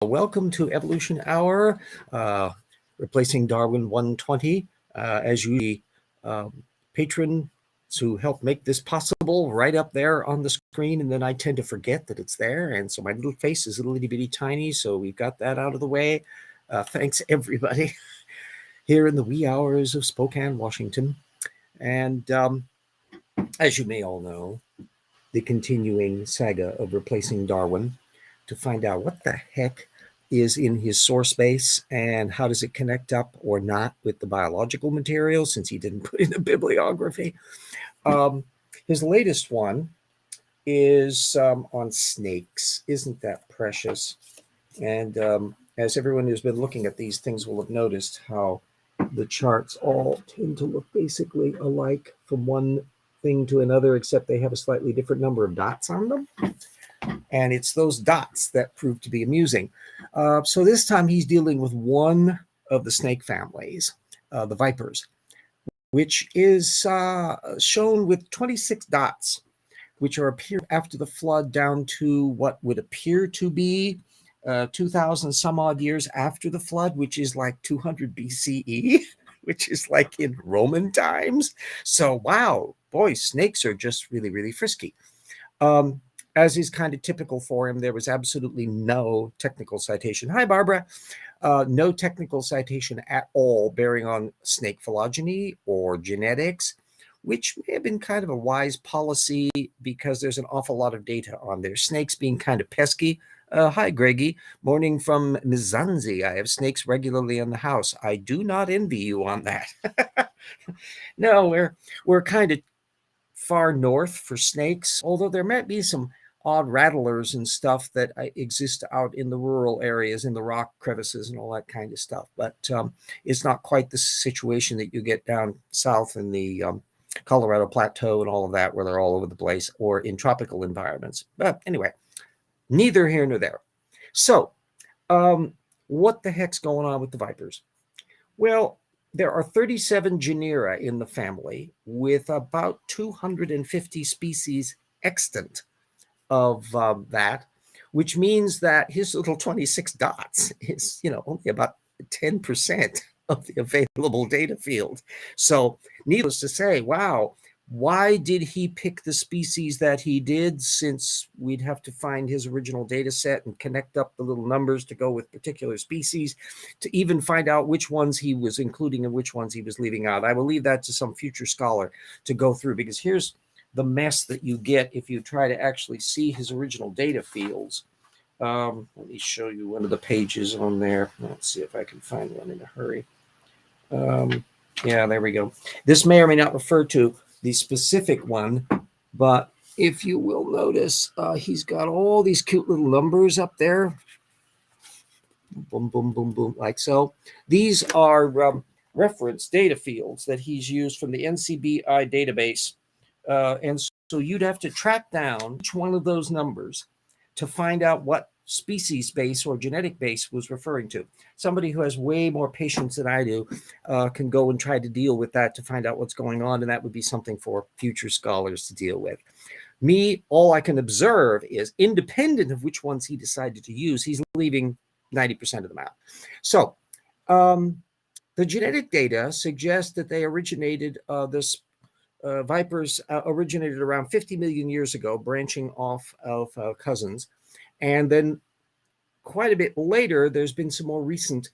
Welcome to Evolution Hour, replacing Darwin 120. As usually, patrons who help make this possible right up there on the screen, and then I tend to forget that it's there, and so my little face is a little bitty tiny, so we've got that out of the way. Thanks, everybody, here in the wee hours of Spokane, Washington. And as you may all know, the continuing saga of replacing Darwin to find out what the heck is in his source base and how does it connect up or not with the biological material, since he didn't put in a bibliography. His latest one is on snakes. Isn't that precious? And as everyone who's been looking at these things will have noticed how the charts all tend to look basically alike from one thing to another, except they have a slightly different number of dots on them. And it's those dots that prove to be amusing. So this time he's dealing with one of the snake families, the vipers, which is shown with 26 dots, which are appeared after the flood down to what would appear to be 2,000 some odd years after the flood, which is like 200 BCE, which is like in Roman times. So, wow, boy, snakes are just really, really frisky. As is kind of typical for him, there was absolutely no technical citation. Hi, Barbara. No technical citation at all bearing on snake phylogeny or genetics, which may have been kind of a wise policy because there's an awful lot of data on there. Snakes being kind of pesky. Hi, Greggy. Morning from Mizanzi. I have snakes regularly in the house. I do not envy you on that. No, we're kind of far north for snakes, although there might be some odd rattlers and stuff that exist out in the rural areas, in the rock crevices and all that kind of stuff. But it's not quite the situation that you get down south in the Colorado Plateau and all of that, where they're all over the place, or in tropical environments. But anyway, neither here nor there. So what the heck's going on with the vipers? Well, there are 37 genera in the family, with about 250 species extant of that, which means that his little 26 dots is, only about 10% of the available data field. So needless to say, wow, why did he pick the species that he did, since we'd have to find his original data set and connect up the little numbers to go with particular species to even find out which ones he was including and which ones he was leaving out? I will leave that to some future scholar to go through, because here's the mess that you get if you try to actually see his original data fields. Let me show you one of the pages on there. Let's see if I can find one in a hurry. Yeah, there we go. This may or may not refer to the specific one, but if you will notice, he's got all these cute little numbers up there. Boom, boom, boom, boom, like so. These are reference data fields that he's used from the NCBI database. And so you'd have to track down each one of those numbers to find out what species base or genetic base was referring to. Somebody who has way more patience than I do can go and try to deal with that to find out what's going on, and that would be something for future scholars to deal with. Me, all I can observe is, independent of which ones he decided to use, he's leaving 90% of them out. So the genetic data suggests that they originated, vipers originated around 50 million years ago, branching off of cousins. And then quite a bit later, there's been some more recent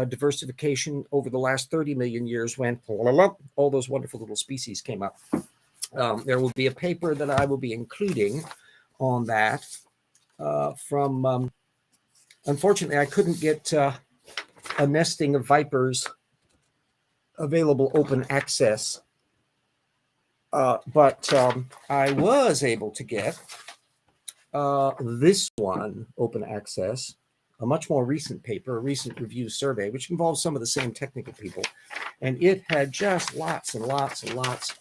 diversification over the last 30 million years, when all those wonderful little species came up. There will be a paper that I will be including on that from, unfortunately, I couldn't get a nesting of vipers available open access. But I was able to get this one open access, a much more recent paper, a recent review survey, which involves some of the same technical people. And it had just lots and lots and lots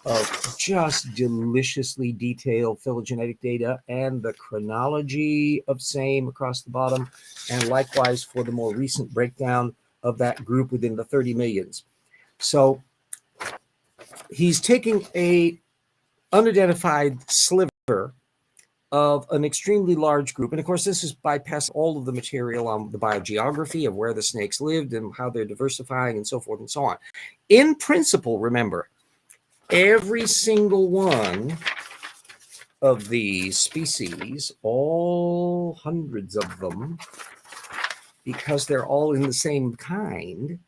of just deliciously detailed phylogenetic data, and the chronology of same across the bottom, and likewise for the more recent breakdown of that group within the 30 millions. So he's taking a unidentified sliver of an extremely large group. And of course, this is bypassing all of the material on the biogeography of where the snakes lived and how they're diversifying and so forth and so on. In principle, remember, every single one of these species, all hundreds of them, because they're all in the same kind,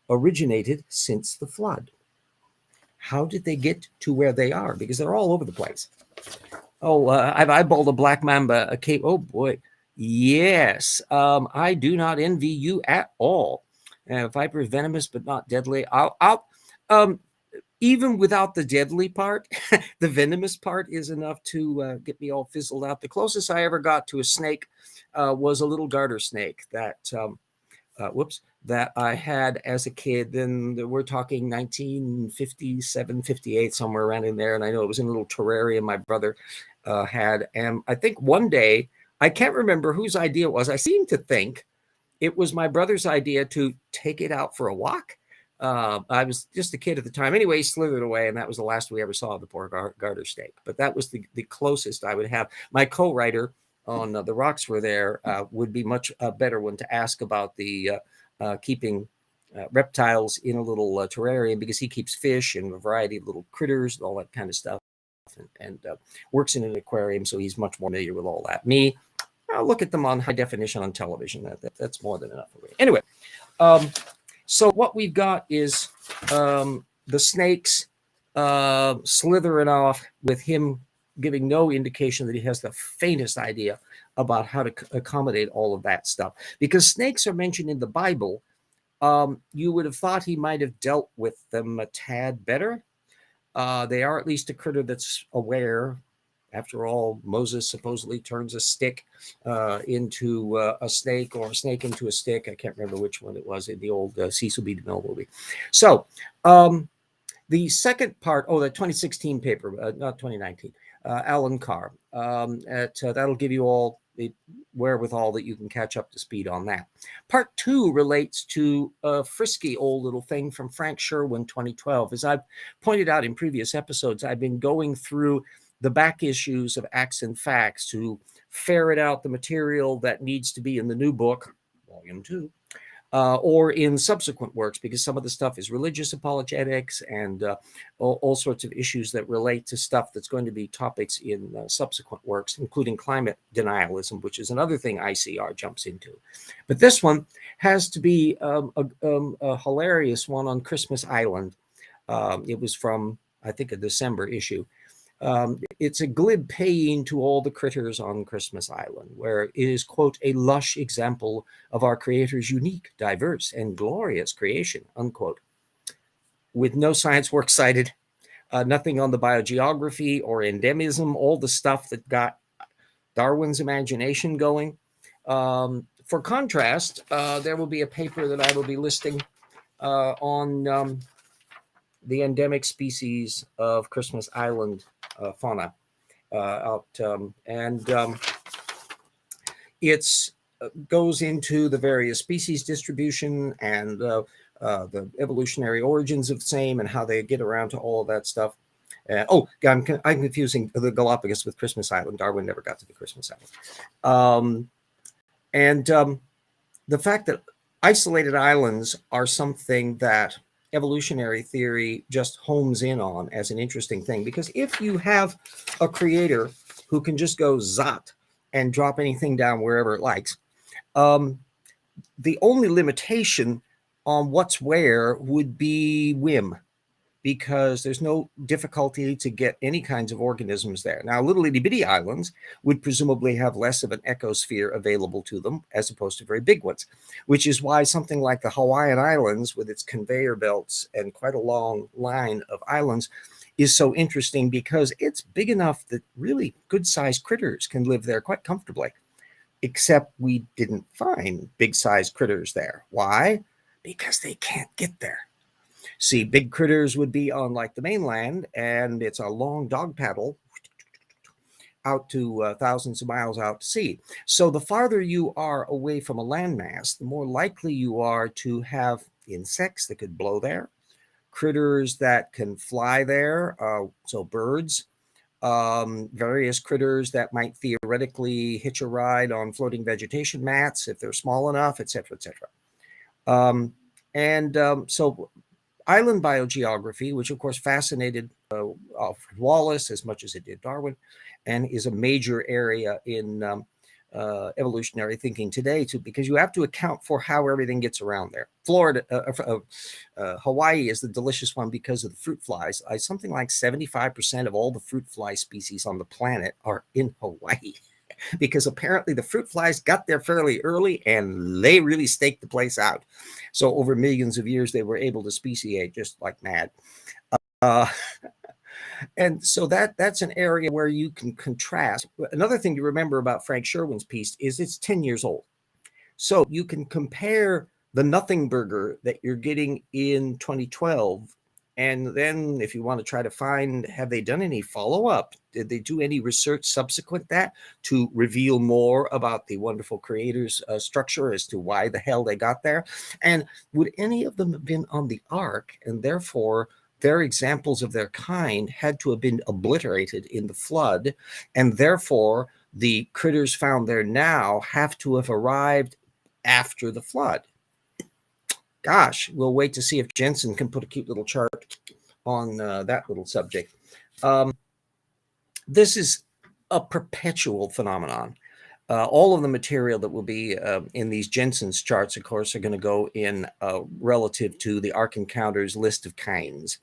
originated since the flood. How did they get to where they are? Because they're all over the place. Oh, I've eyeballed a black mamba, a cape. Oh boy, yes. I do not envy you at all. Viper is venomous but not deadly. Even without the deadly part, the venomous part is enough to get me all fizzled out. The closest I ever got to a snake was a little garter snake that that I had as a kid. Then we're talking 1957, 58, somewhere around in there. And I know it was in a little terrarium my brother had. And I think one day, I can't remember whose idea it was. I seem to think it was my brother's idea to take it out for a walk. I was just a kid at the time. Anyway, he slithered away, and that was the last we ever saw of the poor garter snake. But that was the closest I would have. My co-writer on The Rocks Were There would be much a better one to ask about the keeping reptiles in a little terrarium, because he keeps fish and a variety of little critters and all that kind of stuff, and works in an aquarium, so he's much more familiar with all that. Me, I'll look at them on high definition on television. That's more than enough for me. Anyway, so what we've got is the snakes slithering off with him giving no indication that he has the faintest idea about how to accommodate all of that stuff. Because snakes are mentioned in the Bible, you would have thought he might have dealt with them a tad better. They are at least a critter that's aware. After all, Moses supposedly turns a stick into a snake, or a snake into a stick. I can't remember which one it was in the old Cecil B. DeMille movie. So the second part, the 2016 paper, not 2019, Alan Carr. That'll give you all the wherewithal that you can catch up to speed on that. Part 2 relates to a frisky old little thing from Frank Sherwin, 2012. As I've pointed out in previous episodes, I've been going through the back issues of Acts and Facts to ferret out the material that needs to be in the new book, Volume 2, or in subsequent works, because some of the stuff is religious apologetics and all sorts of issues that relate to stuff that's going to be topics in subsequent works, including climate denialism, which is another thing ICR jumps into. But this one has to be a hilarious one on Christmas Island. It was from, I think, a December issue. It's a glib paying to all the critters on Christmas Island, where it is, quote, a lush example of our Creator's unique, diverse, and glorious creation, unquote. With no science work cited, nothing on the biogeography or endemism, all the stuff that got Darwin's imagination going. For contrast, there will be a paper that I will be listing on the endemic species of Christmas Island fauna it's goes into the various species distribution and the evolutionary origins of the same and how they get around to all of that stuff. I'm confusing the Galapagos with Christmas Island. Darwin never got to the Christmas Island. The fact that isolated islands are something that evolutionary theory just homes in on as an interesting thing, because if you have a creator who can just go zot and drop anything down wherever it likes, the only limitation on what's where would be whim, because there's no difficulty to get any kinds of organisms there. Now, little itty bitty islands would presumably have less of an ecosphere available to them as opposed to very big ones, which is why something like the Hawaiian Islands, with its conveyor belts and quite a long line of islands, is so interesting, because it's big enough that really good-sized critters can live there quite comfortably, except we didn't find big-sized critters there. Why? Because they can't get there. See, big critters would be on like the mainland, and it's a long dog paddle out to thousands of miles out to sea. So the farther you are away from a landmass, the more likely you are to have insects that could blow there, critters that can fly there, so birds, various critters that might theoretically hitch a ride on floating vegetation mats if they're small enough, etc., etc. So island biogeography, which of course fascinated Alfred Wallace as much as it did Darwin, and is a major area in evolutionary thinking today, too, because you have to account for how everything gets around there. Hawaii is the delicious one because of the fruit flies. Something like 75% of all the fruit fly species on the planet are in Hawaii. Because apparently the fruit flies got there fairly early and they really staked the place out. So over millions of years, they were able to speciate just like mad. And so that's an area where you can contrast. Another thing to remember about Frank Sherwin's piece is it's 10 years old. So you can compare the nothing burger that you're getting in 2012. And then if you want to try to find, have they done any follow-up? Did they do any research subsequent that to reveal more about the wonderful creator's structure as to why the hell they got there? And would any of them have been on the ark, and therefore their examples of their kind had to have been obliterated in the flood, and therefore the critters found there now have to have arrived after the flood? Gosh, we'll wait to see if Jeanson can put a cute little chart on that little subject. This is a perpetual phenomenon. All of the material that will be in these Jeanson's charts, of course, are going to go in relative to the Ark Encounters list of kinds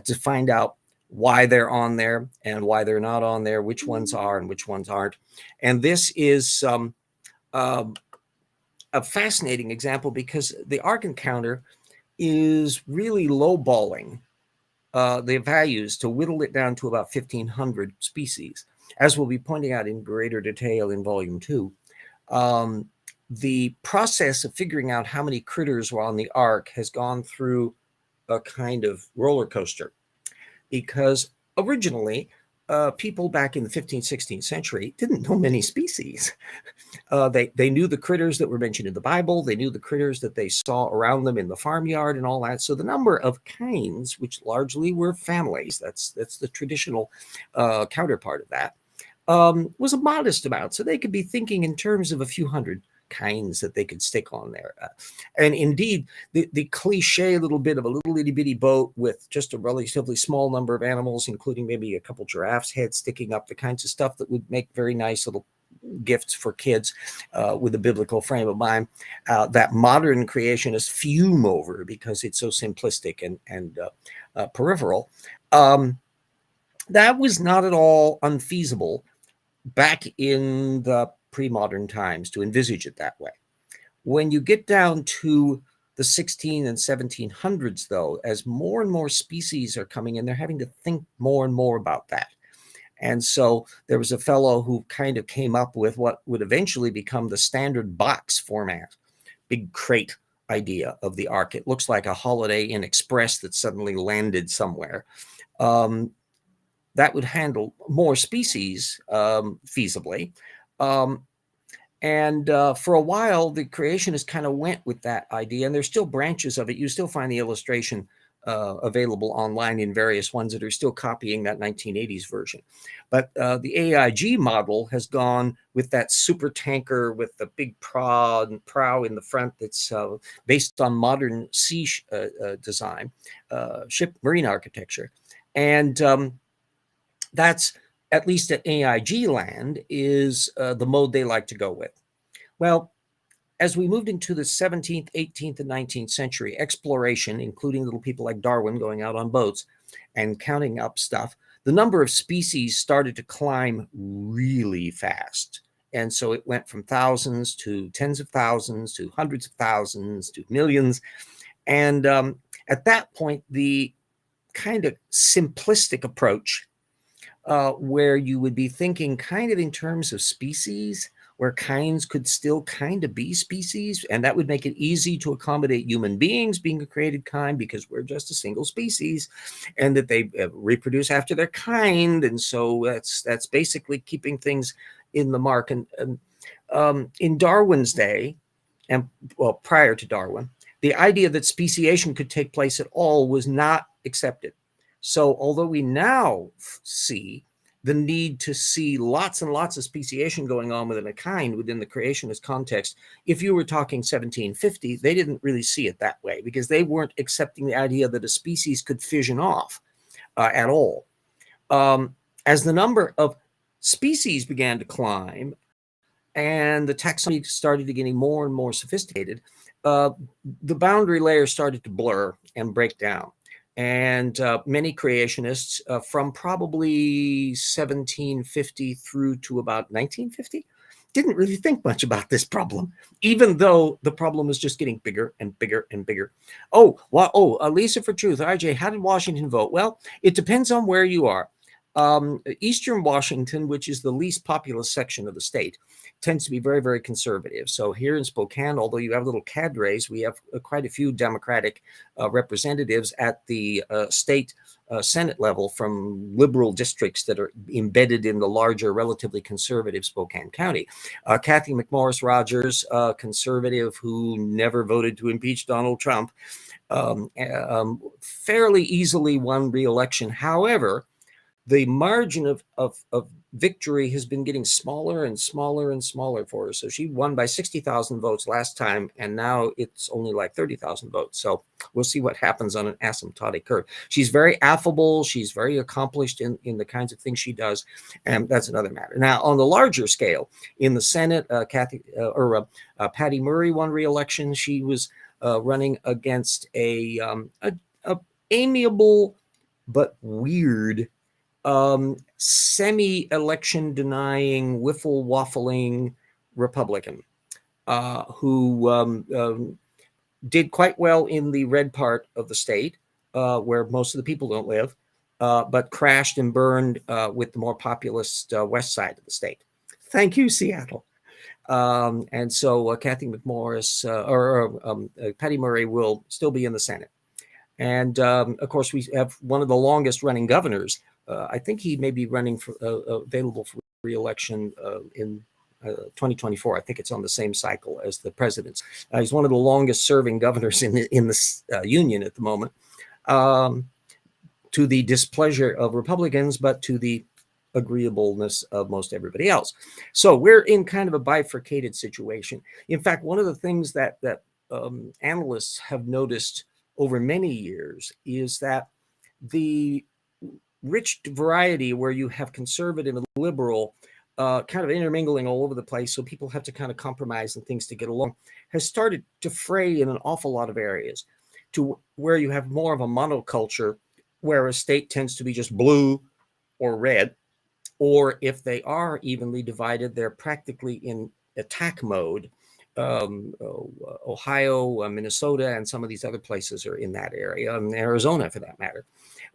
to find out why they're on there and why they're not on there, which ones are and which ones aren't. And this is a fascinating example because the Ark Encounter is really lowballing the values to whittle it down to about 1,500 species, as we'll be pointing out in greater detail in Volume 2. The process of figuring out how many critters were on the Ark has gone through a kind of roller coaster, because originally people back in the 15th, 16th century didn't know many species. They knew the critters that were mentioned in the Bible. They knew the critters that they saw around them in the farmyard and all that. So the number of kinds, which largely were families, that's the traditional counterpart of that, was a modest amount. So they could be thinking in terms of a few hundred kinds that they could stick on there. And indeed, the cliche little bit of a little itty bitty boat with just a relatively small number of animals, including maybe a couple giraffes' heads sticking up, the kinds of stuff that would make very nice little gifts for kids with a biblical frame of mind, that modern creationists fume over because it's so simplistic and peripheral. That was not at all unfeasible back in the pre-modern times to envisage it that way. When you get down to the 16 and 1700s, though, as more and more species are coming in, they're having to think more and more about that. And so there was a fellow who kind of came up with what would eventually become the standard box format, big crate idea of the Ark. It looks like a Holiday Inn Express that suddenly landed somewhere. That would handle more species feasibly. For a while, the creationists kind of went with that idea, and there's still branches of it. You still find the illustration available online in various ones that are still copying that 1980s version. But the AIG model has gone with that super tanker with the big prow in the front that's based on modern sea design, ship marine architecture. And that's, at least at AIG land, is the mode they like to go with. Well, as we moved into the 17th, 18th, and 19th century, exploration, including little people like Darwin going out on boats and counting up stuff, the number of species started to climb really fast. And so it went from thousands to tens of thousands to hundreds of thousands to millions. And at that point, the kind of simplistic approach where you would be thinking kind of in terms of species, where kinds could still kind of be species, and that would make it easy to accommodate human beings being a created kind because we're just a single species, and that they reproduce after their kind, and so that's basically keeping things in the mark. And in Darwin's day, and well, prior to Darwin, the idea that speciation could take place at all was not accepted. So although we now see the need to see lots and lots of speciation going on within a kind within the creationist context. If you were talking 1750, they didn't really see it that way because they weren't accepting the idea that a species could fission off at all. As the number of species began to climb and the taxonomy started to getting more and more sophisticated, the boundary layers started to blur and break down. And many creationists from probably 1750 through to about 1950 didn't really think much about this problem, even though the problem was just getting bigger and bigger and bigger. Lisa for Truth, RJ, how did Washington vote? Well, it depends on where you are. Eastern Washington, which is the least populous section of the state, tends to be very, very conservative. So here in Spokane, although you have little cadres, we have quite a few Democratic representatives at the state Senate level from liberal districts that are embedded in the larger, relatively conservative Spokane County. Kathy McMorris Rogers, conservative who never voted to impeach Donald Trump, fairly easily won re-election. However, the margin of victory has been getting smaller and smaller and smaller for her. So she won by 60,000 votes last time, and now it's only like 30,000 votes. So we'll see what happens on an asymptotic curve. She's very affable. She's very accomplished in the kinds of things she does, and that's another matter. Now, on the larger scale, in the Senate, Patty Murray won re-election. She was running against a amiable but weird semi-election denying, wiffle waffling Republican who did quite well in the red part of the state where most of the people don't live, but crashed and burned with the more populist west side of the state. Thank you, Seattle. And so Kathy McMorris Patty Murray will still be in the Senate. And of course, we have one of the longest running governors. I think he may be running for available for re-election in 2024. I think it's on the same cycle as the president's. He's one of the longest serving governors in the union at the moment, to the displeasure of Republicans, but to the agreeableness of most everybody else. So we're in kind of a bifurcated situation. In fact, one of the things that analysts have noticed over many years is that the rich variety where you have conservative and liberal kind of intermingling all over the place, so people have to kind of compromise and things to get along, has started to fray in an awful lot of areas to where you have more of a monoculture, where a state tends to be just blue or red, or if they are evenly divided, they're practically in attack mode. Ohio, Minnesota, and some of these other places are in that area, and Arizona for that matter.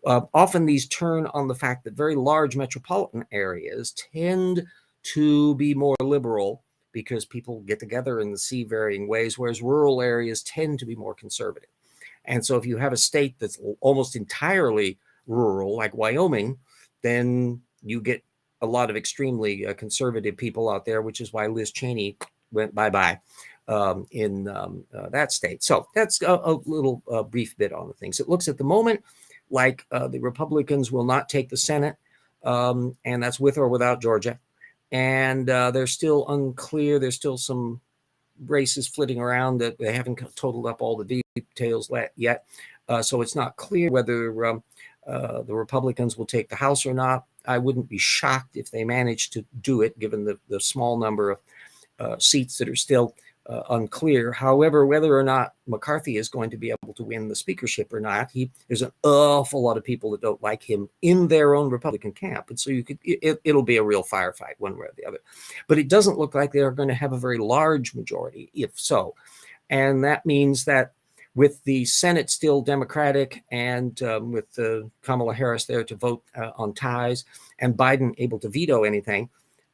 Often these turn on the fact that very large metropolitan areas tend to be more liberal because people get together and see varying ways, whereas rural areas tend to be more conservative. And so if you have a state that's almost entirely rural, like Wyoming, then you get a lot of extremely conservative people out there, which is why Liz Cheney went bye-bye in that state. So that's a little brief bit on the things. It looks at the moment like the Republicans will not take the Senate, and that's with or without Georgia. And they're still unclear. There's still some races flitting around that they haven't totaled up all the details yet. So it's not clear whether the Republicans will take the House or not. I wouldn't be shocked if they manage to do it, given the small number of seats that are still unclear. However, whether or not McCarthy is going to be able to win the speakership or not, there's an awful lot of people that don't like him in their own Republican camp. And so it'll be a real firefight one way or the other. But it doesn't look like they're going to have a very large majority, if so. And that means that with the Senate still Democratic and with Kamala Harris there to vote on ties and Biden able to veto anything,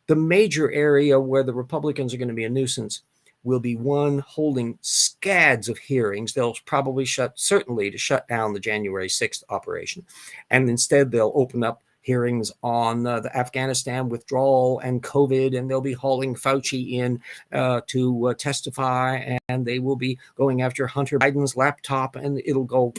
the major area where the Republicans are going to be a nuisance will be one holding scads of hearings. They'll probably certainly shut down the January 6th operation. And instead, they'll open up hearings on the Afghanistan withdrawal and COVID, and they'll be hauling Fauci in to testify, and they will be going after Hunter Biden's laptop, and it'll go.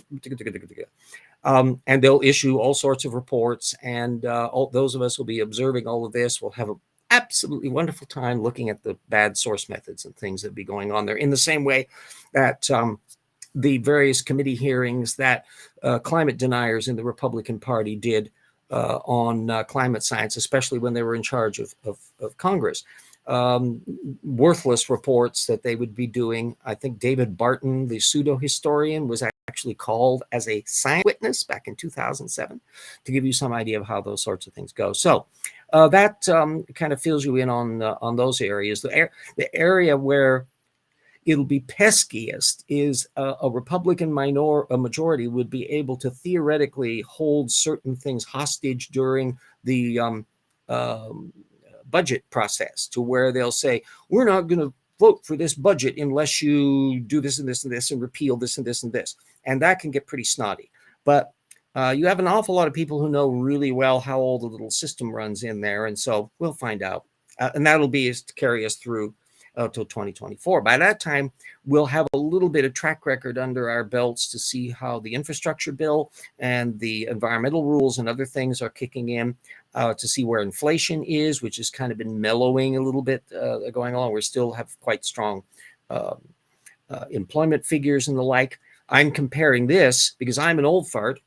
And they'll issue all sorts of reports, and all those of us will be observing all of this. We'll have an absolutely wonderful time looking at the bad source methods and things that be going on there, in the same way that the various committee hearings that climate deniers in the Republican Party did on climate science, especially when they were in charge of Congress. Worthless reports that they would be doing. I think David Barton, the pseudo historian, was actually called as a science witness back in 2007, to give you some idea of how those sorts of things go. So that kind of fills you in on those areas. The area where it'll be peskiest is a Republican majority would be able to theoretically hold certain things hostage during the budget process, to where they'll say, we're not going to vote for this budget unless you do this and this and this and repeal this and this and this. And that can get pretty snotty. But you have an awful lot of people who know really well how all the little system runs in there. And so we'll find out. And that'll be to carry us through till 2024. By that time, we'll have a little bit of track record under our belts to see how the infrastructure bill and the environmental rules and other things are kicking in, to see where inflation is, which has kind of been mellowing a little bit going on. We still have quite strong employment figures and the like. I'm comparing this because I'm an old fart.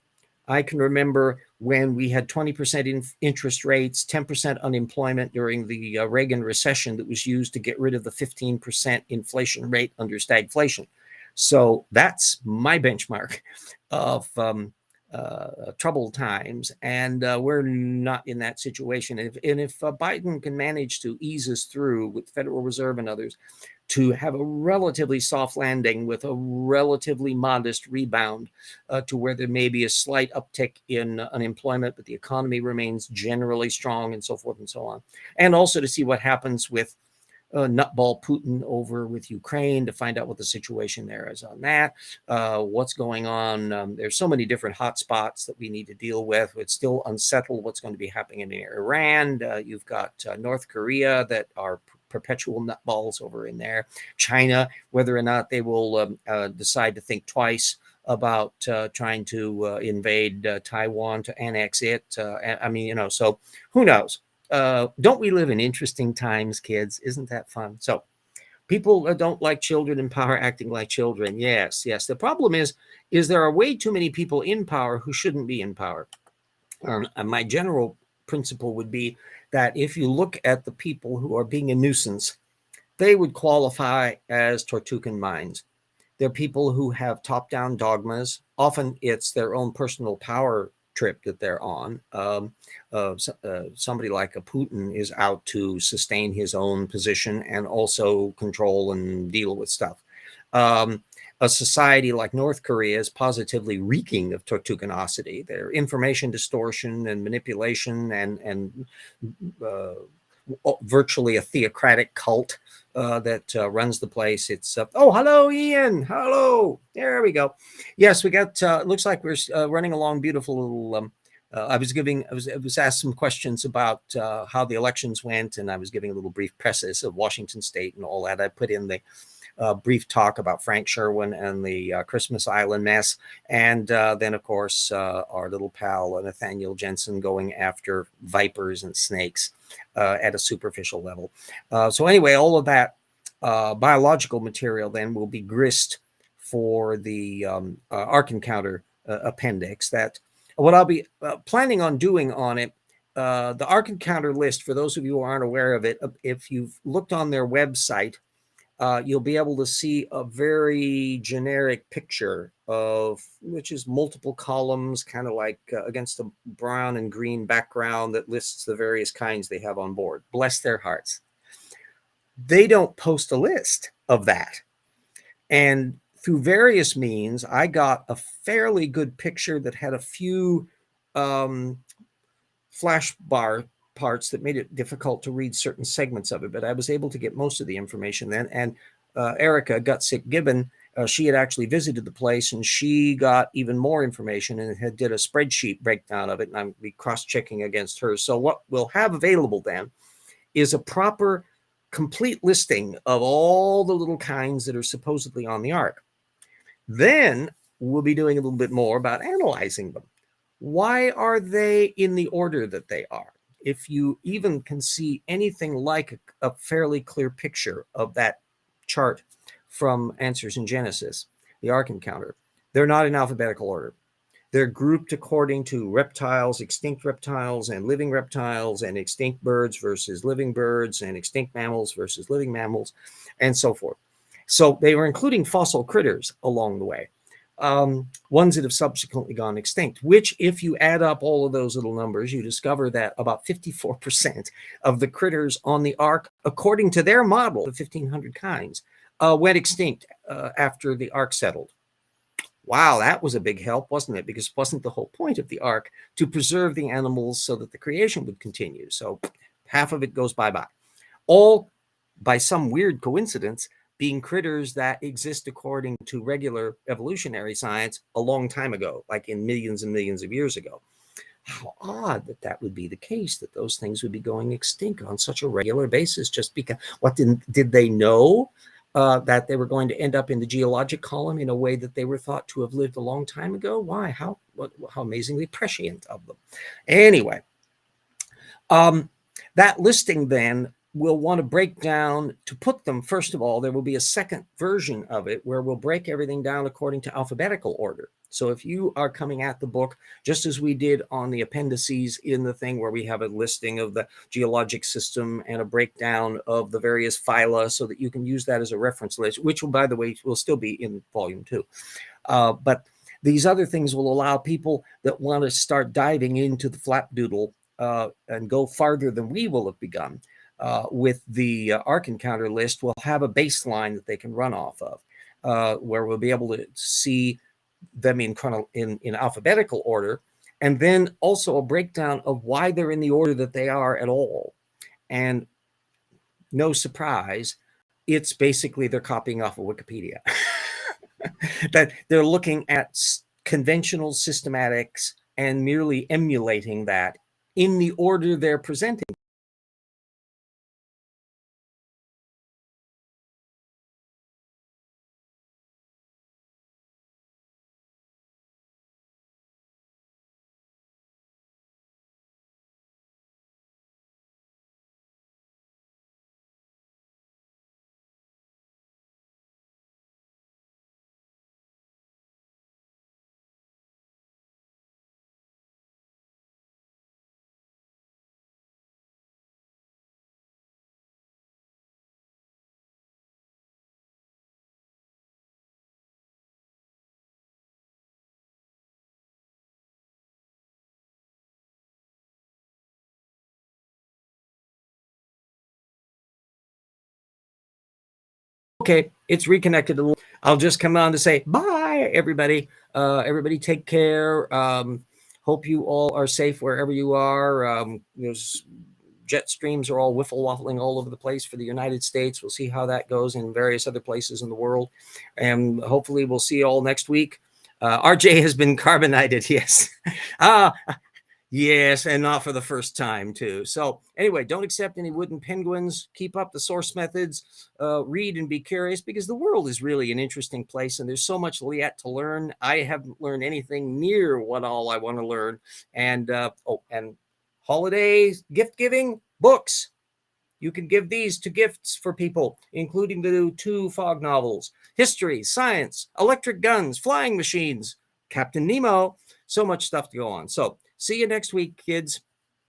I can remember when we had 20% interest rates, 10% unemployment during the Reagan recession that was used to get rid of the 15% inflation rate under stagflation. So that's my benchmark of troubled times. And we're not in that situation. And if Biden can manage to ease us through with Federal Reserve and others to have a relatively soft landing with a relatively modest rebound, to where there may be a slight uptick in unemployment, but the economy remains generally strong, and so forth and so on. And also to see what happens with nutball Putin over with Ukraine, to find out what the situation there is on that, what's going on. There's so many different hot spots that we need to deal with. It's still unsettled what's going to be happening in Iran. You've got North Korea that are perpetual nutballs over in there. China, whether or not they will decide to think twice about trying to invade Taiwan to annex it. I mean, so who knows? Don't we live in interesting times, kids? Isn't that fun? So people don't like children in power acting like children. Yes. The problem is there are way too many people in power who shouldn't be in power. My general principle would be that if you look at the people who are being a nuisance, they would qualify as Tortugan minds. They're people who have top-down dogmas. Often it's their own personal power trip that they're on. Somebody like a Putin is out to sustain his own position and also control and deal with stuff. A society like North Korea is positively reeking of Tortuganosity. Their information distortion and manipulation and virtually a theocratic cult that runs the place. It's oh, hello, Ian. Hello. There we go. Yes, we got. Looks like we're running along beautiful little. I was asked some questions about how the elections went, and I was giving a little brief preface of Washington State and all that. I put in the brief talk about Frank Sherwin and the Christmas Island mess. And then, of course, our little pal, Nathaniel Jeanson, going after vipers and snakes at a superficial level. So anyway, all of that biological material then will be grist for the Ark Encounter appendix. That what I'll be planning on doing on it. The Ark Encounter list, for those of you who aren't aware of it, if you've looked on their website, you'll be able to see a very generic picture of, which is multiple columns, kind of like against a brown and green background that lists the various kinds they have on board. Bless their hearts. They don't post a list of that. And through various means, I got a fairly good picture that had a few flash bar parts that made it difficult to read certain segments of it, but I was able to get most of the information then. And Erica Gutsick Gibbon, she had actually visited the place, and she got even more information and had did a spreadsheet breakdown of it, and I'm be cross-checking against hers. So what we'll have available then is a proper, complete listing of all the little kinds that are supposedly on the Ark. Then we'll be doing a little bit more about analyzing them. Why are they in the order that they are? If you even can see anything like a fairly clear picture of that chart from Answers in Genesis, the Ark Encounter, they're not in alphabetical order. They're grouped according to reptiles, extinct reptiles, and living reptiles, and extinct birds versus living birds, and extinct mammals versus living mammals, and so forth. So they were including fossil critters along the way, ones that have subsequently gone extinct, which, if you add up all of those little numbers, you discover that about 54% of the critters on the Ark, according to their model of 1,500 kinds, went extinct after the Ark settled. Wow, that was a big help, wasn't it? Because wasn't the whole point of the Ark to preserve the animals so that the creation would continue? So half of it goes bye-bye. All, by some weird coincidence, being critters that exist according to regular evolutionary science a long time ago, like in millions and millions of years ago. How odd that that would be the case, that those things would be going extinct on such a regular basis, just because. What did they know? That they were going to end up in the geologic column in a way that they were thought to have lived a long time ago? Why? How amazingly prescient of them. Anyway, that listing then we'll want to break down to put them. First of all, there will be a second version of it where we'll break everything down according to alphabetical order. So if you are coming at the book, just as we did on the appendices in the thing where we have a listing of the geologic system and a breakdown of the various phyla so that you can use that as a reference list, which will, by the way, will still be in volume 2. But these other things will allow people that want to start diving into the flapdoodle and go farther than we will have begun with the Ark Encounter list, will have a baseline that they can run off of, where we'll be able to see them in alphabetical order, and then also a breakdown of why they're in the order that they are at all. And no surprise, it's basically they're copying off of Wikipedia. That they're looking at conventional systematics and merely emulating that in the order they're presenting. Okay, it's reconnected a little. I'll just come on to say bye, everybody. Everybody take care. Hope you all are safe wherever you are. Those jet streams are all waffling all over the place for the United States. We'll see how that goes in various other places in the world. And hopefully we'll see you all next week. RJ has been carbonated, yes. Yes, and not for the first time, too. So anyway, don't accept any wooden penguins. Keep up the source methods. Read and be curious, because the world is really an interesting place, and there's so much yet to learn. I haven't learned anything near what all I want to learn. And and holidays, gift giving, books. You can give these to gifts for people, including the 2 Fogg novels, history, science, electric guns, flying machines, Captain Nemo. So much stuff to go on. So see you next week, kids.